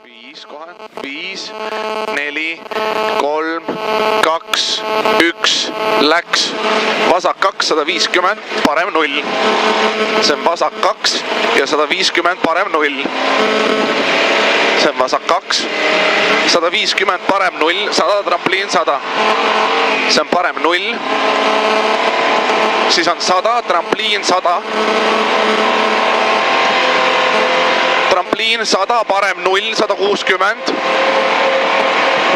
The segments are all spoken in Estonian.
5 kohe, 5, 4, 3, 2, 1, läks, vasak 2, 150, parem 0. See on vasak 2 ja 150, parem 0. See on vasak 2, 150, parem 0, 100, trampliin 100. See on parem 0. Siis on 100, trampliin 100. Trampliin 100, parem 0, 160.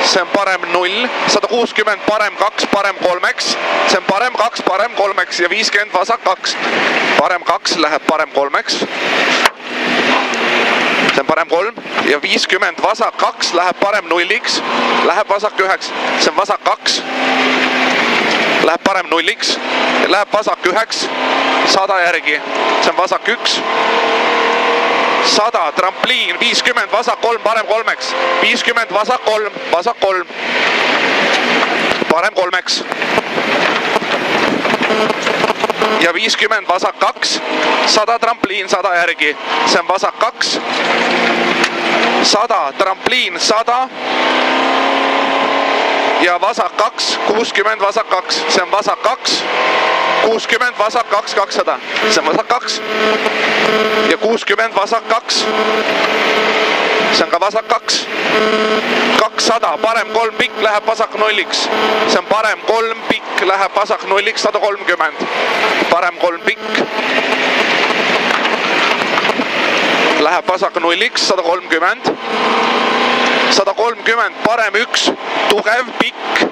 See on parem 0, 160, parem 2, parem 3-ks. See on parem 2, parem 3-ks ja 50 vasak 2. Parem 2 läheb parem 3-ks. See on parem 3 ja 50 vasak 2 läheb parem 0-ks. Läheb vasak 9. See on vasak 2. Läheb parem 0-ks. Läheb vasak 9. 100 järgi. See on vasak 1. 100, trampliin, 50, vasak 3, parem 3-ks. 50, vasak 3, vasak 3. Parem 3-ks. Ja 50, vasak 2. 100, trampliin, 100 järgi. See on vasak 2. 100, trampliin, 100. Ja vasak 2, 60, vasak 2. See on vasak 2. 60, vasak 2, 200. See on vasak 2. Ja 60, vasak 2. See on ka vasak 2. 200, parem 3 pikk läheb vasak 0-ks. See on parem 3 pikk läheb vasak 0-ks, 130. Parem 3 pikk läheb vasak 0-ks, 130. 130, parem 1, tugev, pikk,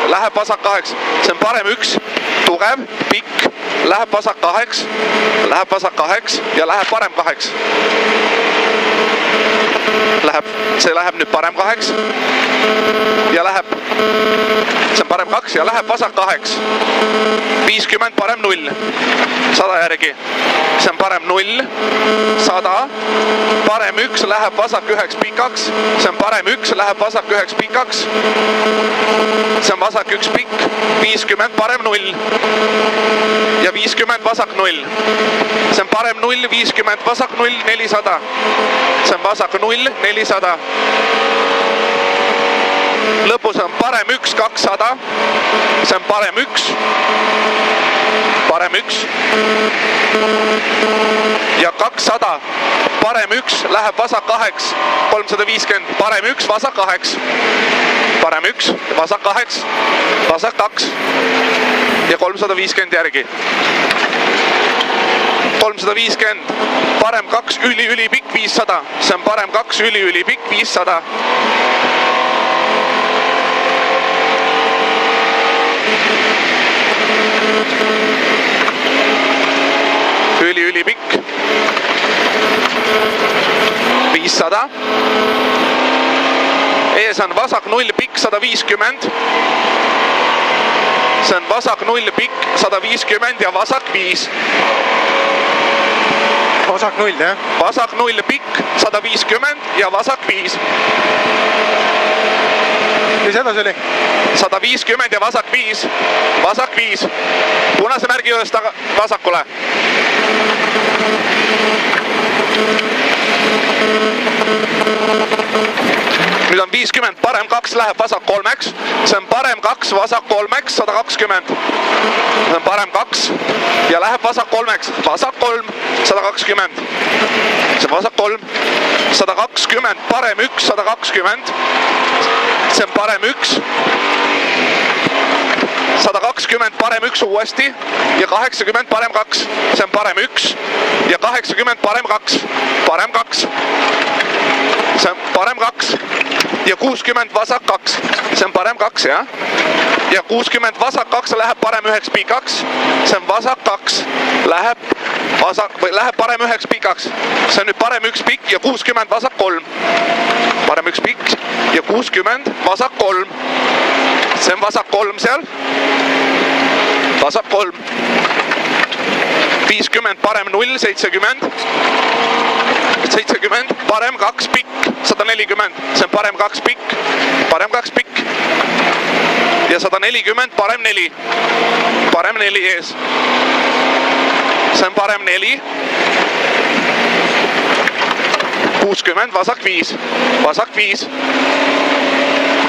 läheb vasak 8. See on parem 1, tugev, pikk, läheb vasak 8, läheb vasak 8 ja läheb parem 8. See läheb nüüd parem 8 ja läheb, see on parem 2 ja läheb vasak 8. 50, parem 0, 100 järgi. See on parem 0, 100, parem 1 läheb vasak 9 pikaks. See on parem 1 läheb vasak 9 pikaks. See on vasak 1 pikk, 50, parem 0 ja 50 vasak 0. See on parem 0, 50 vasak 0, 400. See on vasak 0, 400. Lõpus on parem 1, 200. See on parem 1. Parem 1. Ja 200. Parem 1 läheb vasak 8. 350. Parem 1, vasak 8. Parem 1, vasak 8. Vasak 2. Ja 350 järgi. 350, parem 2, ülipikk 500. See on parem 2, ülipikk 500. Ülipikk 500. Ees on vasak 0 pikk 150. See on vasak 0 pikk 150 ja vasak 5. Vasak 0, jah? Vasak 0 pikk 150 ja vasak 5. Mis edasi oli? 150 ja vasak 5. Vasak 5. Punase märgi juures vasakule. Nüüd on 50, parem 2 läheb vasak 3-ks. See on parem 2, vasak 3-ks, 120. See on parem 2 ja läheb vasak 3-ks. Vasak 3, 120. See on vasak 3, 120, parem 1, 120. See on parem 1. 120, parem 1 uuesti ja 80, parem 2. See on parem 1 ja 80, parem 2. Parem 2. See on parem 2 ja 60 vasak 2. See on parem 2, jah? Ja 60 vasak 2 läheb parem 9 pikaks. See on vasak 2. Läheb parem 9 pikaks. See on nüüd parem 1 pikk ja 60 vasak 3. Parem 1 pikk ja 60 vasak 3. See on vasak 3 seal. Vasak 3. 50, parem 0, 70. 70, parem 2 pikk, 140. See on parem 2 pikk. Parem 2 pikk. Ja 140, parem 4. Parem 4 ees. See on parem 4. 60, vasak 5, vasak 5.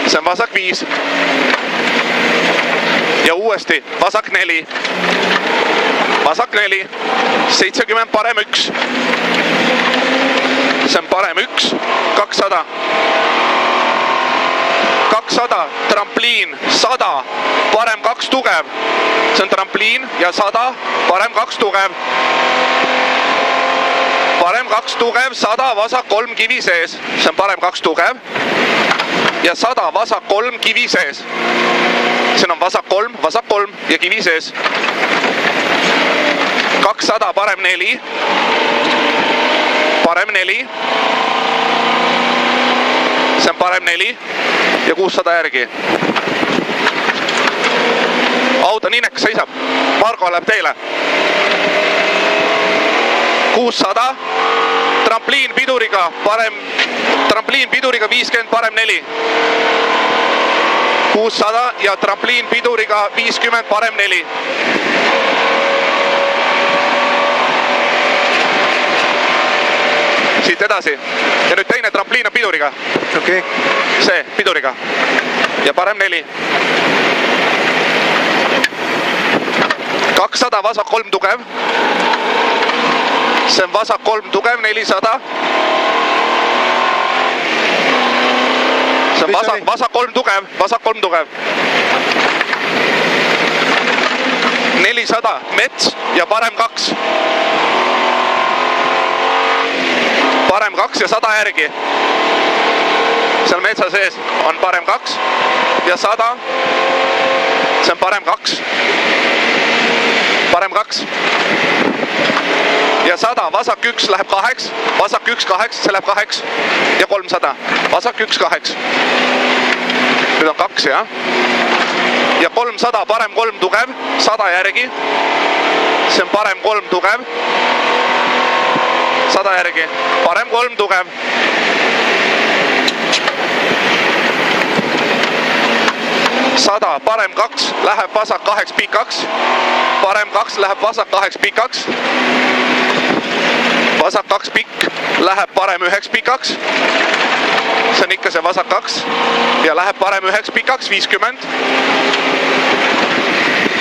See on vasak 5. Ja uuesti vasak 4. Vasak 4. 70, parem 1. See on parem 1. 200. 200, trampliin, 100, parem 2 tugev. See on trampliin ja 100, parem 2 tugev. Parem 2 tugev, 100, vasak 3 kivi sees. See on parem 2 tugev. Ja 100, vasak 3 kivi sees. Siin on vasak 3 ja kivi sees. 200, parem 4. Parem 4. See on parem 4 ja 600 järgi. Auto nii nekas seisab. Margo läheb teile. 600. Trampliin piduriga, parem. Trampliin piduriga 50, parem 4. 600 ja trampliin piduriga 50, parem 4. Siit edasi. Ja nüüd teine trampliin on piduriga. Okei. See, piduriga. Ja parem 4. 200, vasak 3 tugev. See on vasak 3 tugev, 400. See on vasak 3 tugev, vasak 3 tugev. 400, mets ja parem 2. Parem 2 ja 100 järgi. Seal metsa sees on parem 2 ja 100. See on parem 2. Parem 2. Ja 100, vasak 1 läheb 8. Vasak 1 8, see läheb 8. Ja 300. Vasak 1 8. Nüüd on 2, jah. Ja 300, parem 3 tugev. 100 järgi. See on parem 3 tugev. 100 järgi. Parem 3 tugev. 100, parem 2 läheb vasak 8 pikaks. Parem 2 läheb vasak 8 pikaks. Vasak 2 pikk läheb parem 9 pikaks. See on ikka see vasak 2. Ja läheb parem 9 pikaks, 50.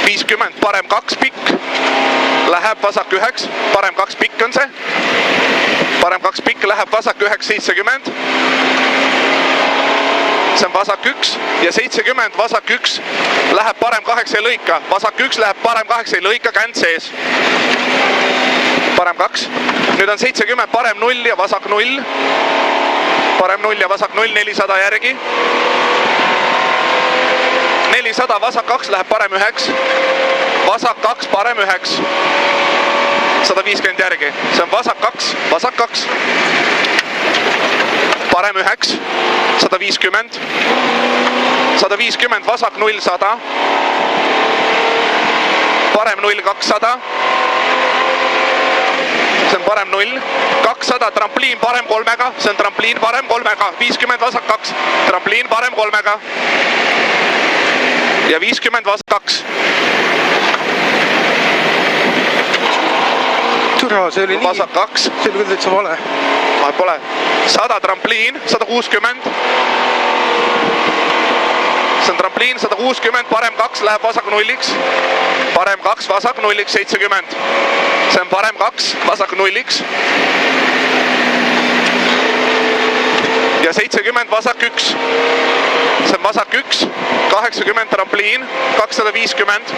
50, parem 2 pikk. Läheb vasak 9. Parem 2 pikk on see. Parem 2 pikk läheb vasak 9, 70. See on vasak 1 ja 70, vasak 1 läheb parem 8 ei lõika. Vasak 1 läheb parem 8 ei lõika, känd sees. Parem 2. Nüüd on 70, parem 0 ja vasak 0. Parem 0 ja vasak 0, 400 järgi. 400, vasak 2 läheb parem 9. Vasak 2, parem 9. 150 järgi. See on vasak 2, vasak 2. Parem 9. 150. 150, vasak 0, 100. Parem 0, 200. See on parem 0. 200, trampliin parem 3-ga. See on trampliin parem 3-ga. 50, vasak 2. Trampliin parem 3-ga. Ja 50, vasak 2. Türa, see oli vasak 2. See oli küll täitsa vale. Pole. 100 trampliin, 160. See on trampliin, 160, parem 2 läheb vasak 0-iks. Parem 2, vasak 0-iks, 70. See on parem 2, vasak 0-iks. Ja 70, vasak 1. See on vasak 1, 80 trampliin, 250.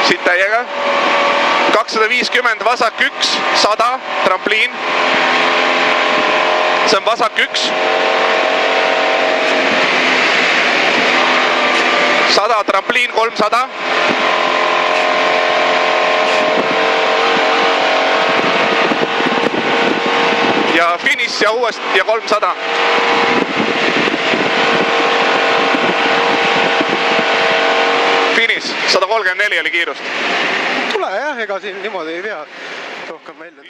Siit täiega. 250, vasak 1, 100, trampliin. See on vasak 1. 100, trampliin, 300. Ja finiš ja uuesti ja 300. Finiš, 134 oli kiirust. Tule jah, ega siin niimoodi ei pea rohkem välja.